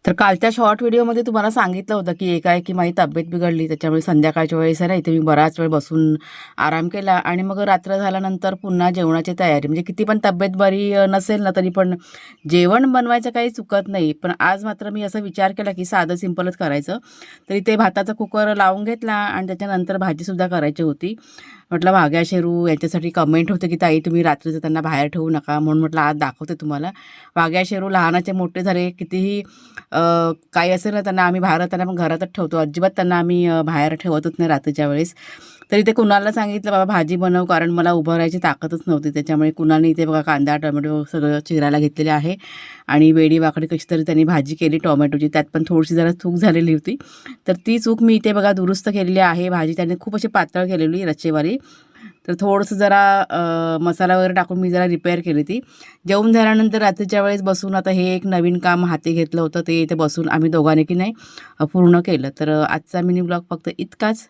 तर कालच्या शॉर्ट व्हिडिओमध्ये तुम्हाला सांगितलं होतं, की एकाएकी माझी तब्येत बिघडली. त्याच्यामुळे संध्याकाळच्या वेळेस आहे ना, इथे मी बराच वेळ बसून आराम केला आणि मग रात्र झाल्यानंतर पुन्हा जेवणाची तयारी. म्हणजे किती पण तब्येत बरी नसेल ना, तरी पण जेवण बनवायचं काही चुकत नाही. पण आज मात्र मी असा विचार केला, की साधं सिंपलच करायचं. तर इथे भाताचा कुकर लावून घेतला आणि त्याच्यानंतर भाजीसुद्धा करायची होती. म्हटलं वाघ्या शेरू याच्यासाठी कमेंट होते, की ताई तुम्ही रात्रीचं त्यांना बाहेर ठेवू नका. म्हणून म्हटलं आज दाखवते तुम्हाला. वाघ्या शेरू लहानाचे मोठे झाले, कितीही काही असेल ना त्यांना आम्ही बाहेर त्यांना पण घरातच ठेवतो. अजिबात त्यांना आम्ही बाहेर ठेवतच नाही रात्रीच्या वेळेस. तरी ते कुणालला सांगितलं, "बाबा भाजी बनव." कारण मला उभं राहायची ताकदच नव्हती. त्याच्यामुळे कुणालने इथे बघा कांदा, टोमॅटो सगळं चिरायला घेतलेले आहे आणि वेडी-वाकडी कशी तरी त्यांनी भाजी केली टोमॅटोची. त्यात पण थोडीशी जरा चूक झालेली होती. तर ती चूक मी इथे बघा दुरुस्त केलेली आहे. भाजी त्याने खूप अशी पातळ केलेली रस्सेवाली. तर थोडंसं जरा मसाला वगैरे टाकून मी जरा रिपेअर केली ती. जेवून झाल्यानंतर रात्रीच्या वेळेस बसून आता हे एक नवीन काम हाती घेतलं होतं. ते इथे बसून आम्ही दोघांनी की नाही पूर्ण केलं. तर आजचा मिनी ब्लॉग फक्त इतकाच.